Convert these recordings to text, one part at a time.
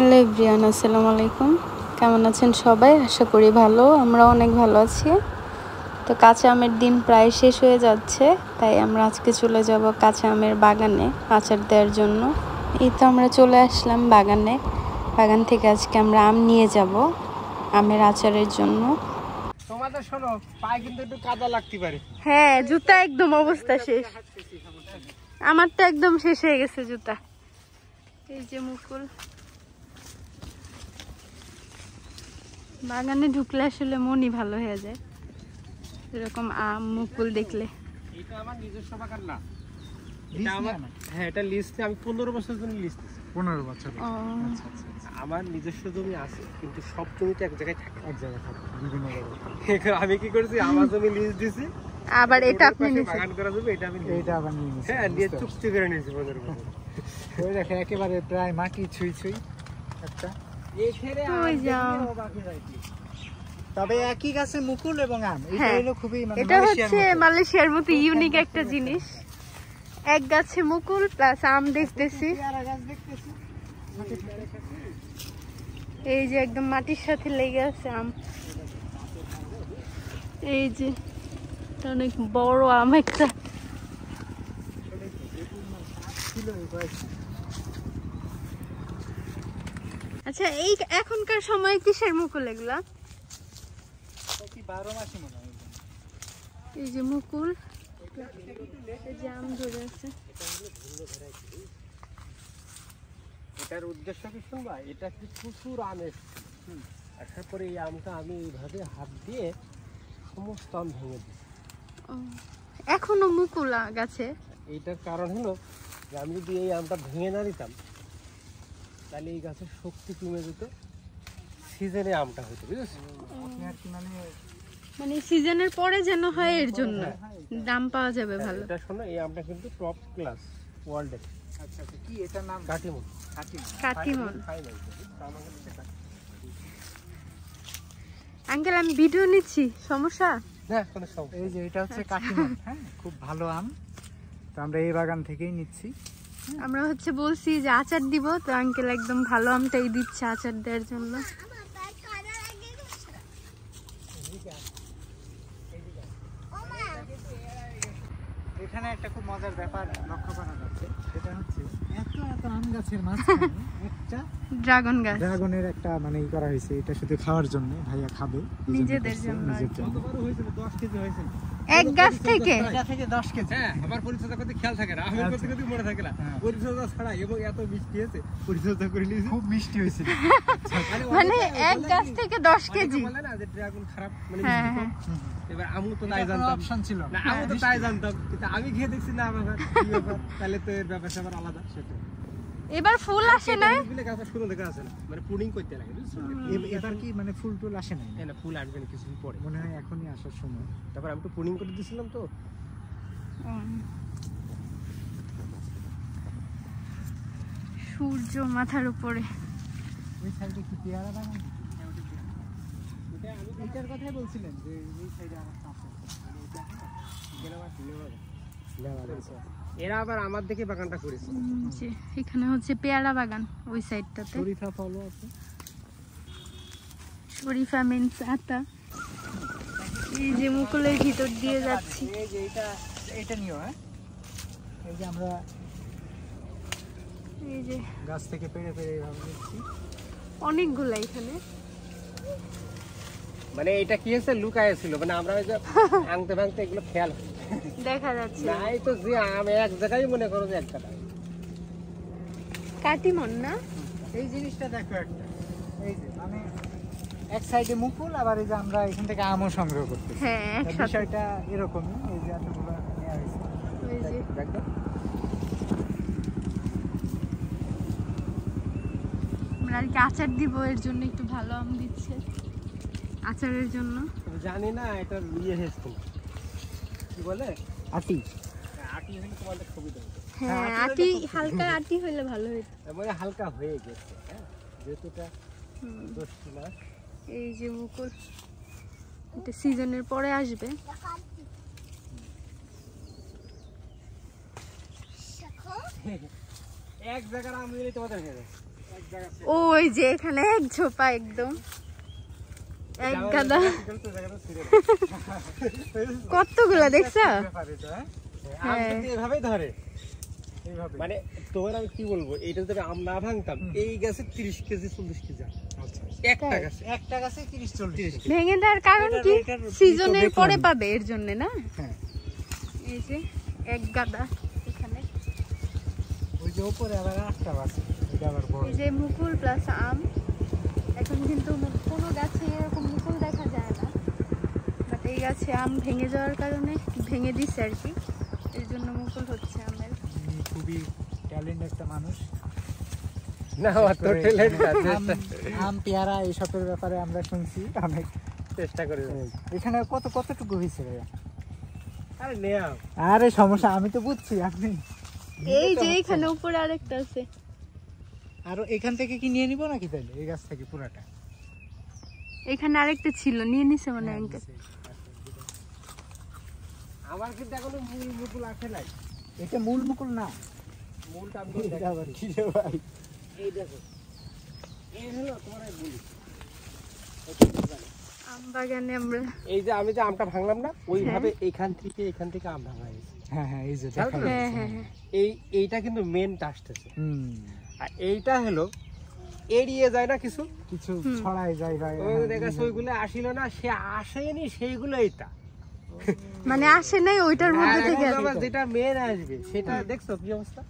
Hello everyone, আসসালামু আলাইকুম। কেমন আছেন সবাই? আশা করি ভালো। আমরা অনেক ভালো আছি। তো কাঁচা আমের দিন প্রায় শেষ হয়ে যাচ্ছে, তাই আমরা আজকে চলে যাব কাঁচা আমের বাগানে আচার দেওয়ার জন্য। এই তো আমরা চলে আসলাম বাগানে। বাগান থেকে আজকে আমরা আম নিয়ে যাব আমের আচারের জন্য। তোমাদের শোনো, পায়ে কিন্তু একটু কাদা লাগতে পারে। হ্যাঁ, জুতা একদম অবস্থা শেষ। আমার তো একদম শেষ হয়ে গেছে জুতা। এই যে মুকুল, বাগানে ঢুকলে আসলে মনই ভালো হয়ে যায়, এরকম আম মুকুল দেখলে। এটা আমার নিজস্ব বাগান না, এটা আমার, হ্যাঁ এটা লিস্টে আমি 15 বছর জন্য লিস্ট দিছি। 15 বছর। আচ্ছা আচ্ছা। আমার নিজস্ব জমি আছে, কিন্তু সব জমিতে এক জায়গায় থাকে, বিভিন্ন জায়গায়। আমি কি করেছি, আমার জমি লিস্ট দিছি, আবার এটা আপনি নিছেন বাগান করা যাবে, এটা আমি এটা আবার নিয়ে নিছি। হ্যাঁ, নিয়ে চুক্তি করে নিয়েছি 15 বছর। ওই দেখে একেবারে প্রায় মাটি ছুঁই ছুঁই একটা। এখানে ওই যাও, বাকি যাইতি। তবে একই গাছে মুকুল এবং আম, এটা হলো খুবই মানে এটা হচ্ছে মালয়েশিয়ার মতো ইউনিক একটা জিনিস। এক গাছে মুকুল প্লাস আম দেখতেছি। এই যে একদম মাটির সাথে লেগে আছে আম। এই যে অনেক বড় আম একটা। আচ্ছা, এই এখনকার সময় কিসের মুকুল এগুলা? এই যে মুকুল, এই যে আম ধরে আছে। এটার উদ্দেশ্য কি শুনবা? এটা কি প্রচুর আম এসছে, আসার পরে এই আমটা আমি এইভাবে হাত দিয়ে সমস্ত আম ভেঙে দিই। এখনো মুকুল গাছে? এইটার কারণ হলো যে আমি যদি এই আমটা ভেঙে না দিতাম, তাহলে এই গাছের শক্তি কমে যেত, সিজনে আমটা হতো, বুঝেছো? মানে সিজনের পরে যেন হয়, এর জন্য দাম পাওয়া যাবে ভালো। এটা শোনো, এই আমটা কিন্তু টপ ক্লাস ওয়ার্ল্ডের। আচ্ছা আচ্ছা, কি এটার নাম? কাটিমন। কাটিমন। আঙ্কেল, আমি ভিডিও নিচ্ছি, সমস্যা? না, কোনো সমস্যা। এই যে এটা হচ্ছে কাটিমন, হ্যাঁ, খুব ভালো আম। তো আমরা এই বাগান থেকেই নিচ্ছি। আমরা হচ্ছে বলছি যে আচার দিব, তো আঙ্কেল একদম ভালো আমটাই দিচ্ছে আচার দেওয়ার জন্য। এখানে একটা খুব মজার ব্যাপার লক্ষ্য করা যাচ্ছে, সেটা হচ্ছে এত এত আম গাছের মাঝখানে একটা ড্রাগন গাছ, ড্রাগনের একটা মানে ই করা হয়েছে। এটা শুধু খাওয়ার জন্য, ভাইয়া খাবে নিজেদের জন্য। কত বড় হয়েছিল? 10 কেজি হয়েছিল এক গাছ থেকে। এটা থেকে 10 কেজি। হ্যাঁ, আমার পরিচর্যা করতে খেয়াল থাকে না, আমি করতে করতে মনে থাকে না। পরিচর্যা ছাড়া এবং এত মিষ্টি হয়েছে, পরিচর্যা করে নিয়েছি, খুব মিষ্টি হয়েছিল। মানে এক গাছ থেকে 10 কেজি। বলে না যে ড্রাগন খারাপ, মানে মিষ্টি কম। এবার আমু তো তাই জানতাম, অপশন ছিল না, আমু তো তাই জানতাম, কিন্তু আমি খেয়ে দেখছি না ব্যাপার কি ব্যাপার, তাহলে তো এর ব্যাপার আবার আলাদা। সেটা এবার ফুল আসে না, এগুলো গাছ শুরু থেকে আসে না, মানে পুডিং করতে লাগে, বুঝছো? এবার কি মানে ফুল টুল আসে না? না, ফুল আসবে না কিছুদিন পরে, মনে হয় এখনই আসার সময়। তারপর আমি তো পুডিং করে দিয়েছিলাম তো। সূর্য মাথার উপরে। ওই সাইডে কি পেয়ারা বাগান? এটার কথাই বলছিলেন যে এই সাইডে আমার আছে, এরা আবার আমার দেখে বাগানটা করেছে। এখানে হচ্ছে পেয়ারা বাগান, ওই সাইডটাতে শরীফা ফলও আছে। শরীফা মিন্স আতা। এই যে মুকুলের ভিতর দিয়ে যাচ্ছি। এই যে এটা নিও, হ্যাঁ, এই যে আমরা এই যে গাছ থেকে পেড়ে পেড়ে এইভাবে নিচ্ছি অনেকগুলা এখানে। মানে এটা কি হয়েছে, লুকায় ছিল, মানে আমরা ওই যে ভাঙতে ভাঙতে এগুলো খেয়াল দেখা যাচ্ছে না। এই তো যে আম এক জায়গায়, মনে করো যে একটা কাটিমন না, এই জিনিসটা দেখো একটা, এই যে মানে এক সাইডে মুকুল, আবার এই যে আমরা এখান থেকে আমও সংগ্রহ করতে। হ্যাঁ, বিষয়টা এরকমই। এই যে এতগুলো নেওয়া হয়েছে, এই যে দেখো আমরা আর কি আচার দিব, এর জন্য একটু ভালো আম দিচ্ছে আচারের জন্য। জানি না এটা ইয়ে হয়েছে কি বলে, আটি। আটি হলে তোমাদের সুবিধা হবে। হ্যাঁ, আটি হালকা আটি হলে ভালো হতো, মানে হালকা হয়ে গেছে। হ্যাঁ, যেহেতুটা 10 মাস। এই যে মুকুল, এটা সিজনের পরে আসবে। এক জায়গার আম দিলে তোমাদের হয়ে যাবে। ওই যে এখানে এক ঝোপা একদম এক গাদা কতগুলা দেখছো? এভাবেই ধরে মানে তোমার আমি কি বলবো, এইটা যদি আম না ভাঙতাম এই গাছে 30 কেজি 40 কেজি একটা গাছে 30-40 ভেঙে দেওয়ার কারণ কি? সিজনের পরে পাবে এর জন্য না? এই যে এক গাদা এখানে, ওই যে উপরে আবার একটা আছে, এটা আবার বড়। এই যে মুকুল প্লাস আম। এখন কিন্তু কোনো গাছে এরকম মুকুল দেখা যায় না, বাট এই গাছে আম ভেঙে যাওয়ার কারণে ভেঙে দিচ্ছে আর কি, এর জন্য মুকুল হচ্ছে আমের। খুবই ট্যালেন্ট একটা মানুষ না, অত ট্যালেন্ট আছে। আম পেয়ারা এইসবের ব্যাপারে আমরা শুনছি, অনেক চেষ্টা করি। এখানে কতটুকু হয়েছে ভাইয়া? আরে নেয়া, আরে সমস্যা আমি তো বুঝছি। আপনি এই যে এখানে উপরে আরেকটা আছে, আর এখান থেকে কি নিয়ে নিব নাকি তাহলে এই গাছ থেকে পুরাটা? এখানে আরেকটা ছিল, নিয়ে নিছে মনে হয়। আমার কিন্তু এখনো মূল মুকুল আসে নাই। এটা মূল মুকুল না, মূলটা আমি দেখাবো কি রে ভাই। এই দেখো, এই হলো তোমার মূল আম বাগানে আমরা এই যে আমি যে আমটা ভাঙলাম না, ওইভাবে এখান থেকে আম ভাঙা হয়েছে। হ্যাঁ এই যে এইটা কিন্তু মেনটা আসতেছে। আর এইটা হলো এড়িয়ে যায় না, কিছু কিছু ছড়াই যায় ভাই। ওই দেখো ওইগুলো আসিল না, সে আসেনি, সেইগুলো এইটা মানে আসে নাই ওইটার মধ্যে থেকে যেটা মেন আসবে সেটা দেখছো কি অবস্থা।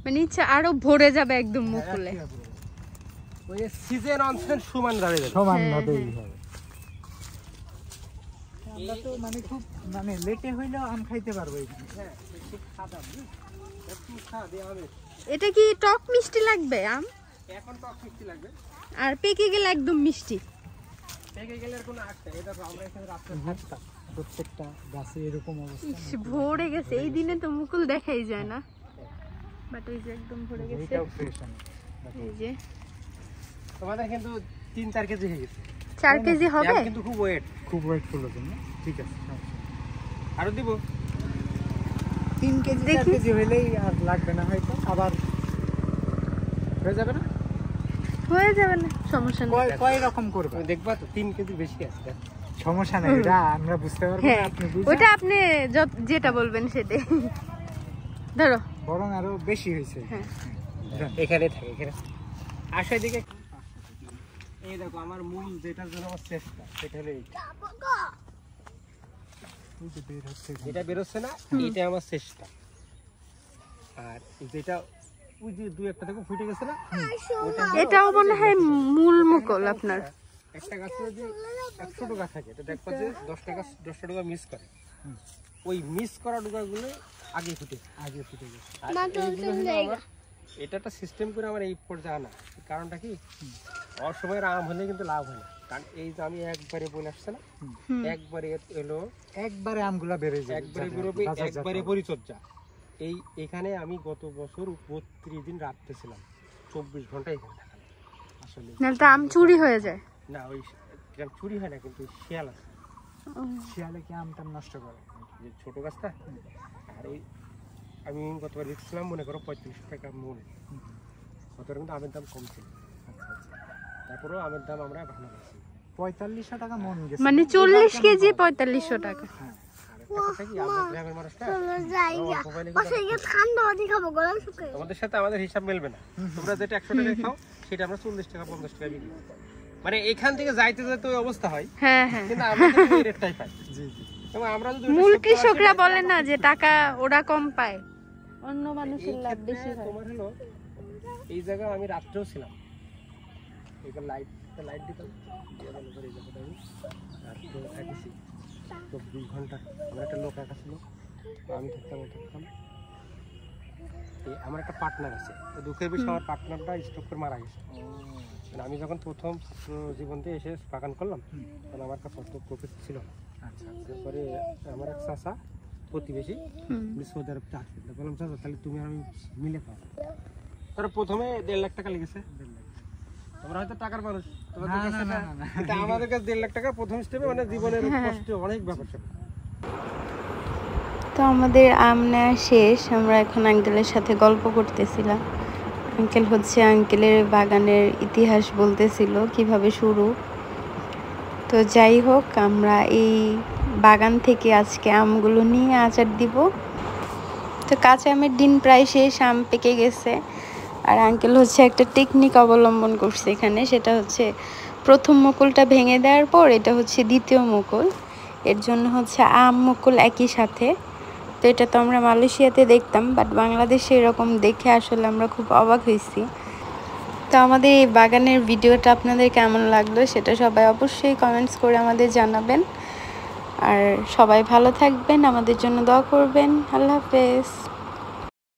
মানে ইচ্ছা আরো ভরে যাবে একদম মুকুলে। ওই সিজন অনসেন সমান দাঁড়িয়ে যাবে, সমান ভাবেই হবে। আমরা তো মানে খুব মানে লেটে হইলেও আম খাইতে পারবো এখানে। হ্যাঁ খুব খাদা, একটু খাদে আমের। এটা কি টক মিষ্টি লাগবে আম? এখন টক মিষ্টি লাগবে, আর পেকে গেলে একদম মিষ্টি। পেকে গেলে কোনো আটটা। এটা আমরা এখানে রাত্রে থাকতাম, প্রত্যেকটা গাছে এরকম অবস্থা। ভরে গেছে, এই দিনে তো মুকুল দেখাই যায় না, বাট এই যে একদম ভরে গেছে। এটাও ফ্রেশ আম। এই যে তোমাদের কিন্তু 3-4 কেজি হয়ে গেছে। 4 কেজি হবে কিন্তু খুব ওয়েট ফুল জন্য ঠিক আছে। আরো দিব 3 কেজি 4 কেজি হইলেই আর লাগবে না, হয়তো আবার হয়ে যাবে না, হয়ে যাবে না, সমস্যা নেই। কয় রকম করবে দেখবা তো, 3 কেজি বেশি আছে, সমস্যা নাই, এটা আমরা বুঝতে পারবো। আপনি বুঝুন, ওটা আপনি যেটা বলবেন সেটাই ধরো। বরং আরো বেশি হয়েছে। এখানে থাকে, এখানে আশায় দিকে। এই দেখো আমার মূল যেটার জন্য আমার চেষ্টা, সেটা হলো যেটা বেরোচ্ছে না, এটা আমার চেষ্টা। আর যেটা ওই যে 2-1টা থেকে ফুটে গেছে না, এটাও মনে হয় মূল মুকুল আপনার। একটা গাছে যদি 100 টাকা থাকে, এটা দেখবা যে 10 টাকা মিস করে। ওই মিস করা ডুগাগুলো আগে ফুটে গেছে। এটা একটা সিস্টেম করে আমার এই পর্যায়ে আনা। কারণটা কি, অসময়ের আম হলে কিন্তু লাভ হয় না। কারণ এই যে আমি একবারে বলে আসছে না, একবারে এলো, একবারে আমগুলা বেড়ে যায়, একবারে বেরোবে, একবারে পরিচর্যা। এখানে আমি গত বছর 32 দিন রাখতে ছিলাম, 24 ঘন্টা এখানে থাকলাম। আসলে নাহলে তো আম চুরি হয়ে যায় না, ওই চুরি হয় না, কিন্তু শিয়াল আছে, শিয়ালে কি আমটা নষ্ট করে, যে ছোট গাছটা। আর এই আমি গতবার দেখছিলাম, মনে করো 35 টাকা মূল, গতবার কিন্তু আমের দাম কম ছিল। তারপরেও আমের দাম আমরা ভালো পাচ্ছি, 4500 টাকা মন গেছে, মানে 40 কেজি 4500 টাকা। আমাদের সাথে আমাদের হিসাব মিলবে না, তোমরা যেটা 100 টাকা খাও সেটা আমরা 40 টাকা 50 টাকা বিক্রি করি। মানে এখান থেকে যাইতে যাইতে ওই অবস্থা হয়, কিন্তু আমরা এই রেটটাই পাই। এবং আমরা যদি মূল কৃষকরা বলে না যে টাকা ওরা কম পায়, অন্য মানুষের লাভ বেশি হয়। তোমার হলো এই জায়গা আমি রাত্রেও ছিলাম, এখানে লাইট দিতাম, রাত্রে থাকেছি 24 ঘন্টা। আমার একটা লোক একা ছিল, আমি থাকতাম। আমার একটা পার্টনার আছে, দুঃখের বিষয় আমার পার্টনারটা স্ট্রোক করে মারা গেছে। আমি যখন প্রথম জীবন দিয়ে এসে বাগান করলাম, তখন আমার কাছে অত প্রফিট ছিল না। তারপরে আমার এক চাচা প্রতিবেশী সৌদি আরব চাকরি, বললাম চাচা তাহলে তুমি আর আমি মিলে খাও। তারা প্রথমে 1.5 লাখ টাকা লেগেছে। তোমরা হয়তো টাকার মানুষ, আমাদের কাছে 1.5 লাখ টাকা প্রথম স্টেপে, মানে জীবনের কষ্ট অনেক ব্যাপার ছিল। তো আমাদের আম নেওয়া শেষ, আমরা এখন আঙ্কেলের সাথে গল্প করতেছিলাম। আঙ্কেল হচ্ছে আঙ্কেলের বাগানের ইতিহাস বলতেছিল কিভাবে শুরু। তো যাই হোক, আমরা এই বাগান থেকে আজকে আমগুলো নিয়ে আচার দিব। তো কাঁচা আমের দিন প্রায় শেষ, আম পেকে গেছে। আর আঙ্কেল হচ্ছে একটা টেকনিক অবলম্বন করছে এখানে, সেটা হচ্ছে প্রথম মুকুলটা ভেঙে দেওয়ার পর এটা হচ্ছে দ্বিতীয় মুকুল, এর জন্য হচ্ছে আম মুকুল একই সাথে। তো এটা তো আমরা মালয়েশিয়াতে দেখতাম, বাট বাংলাদেশে এরকম দেখে আসলে আমরা খুব অবাক হয়েছি। তো আমাদের এই বাগানের ভিডিওটা আপনাদের কেমন লাগলো সেটা সবাই অবশ্যই কমেন্টস করে আমাদের জানাবেন। আর সবাই ভালো থাকবেন, আমাদের জন্য দোয়া করবেন। আল্লাহ হাফেজ।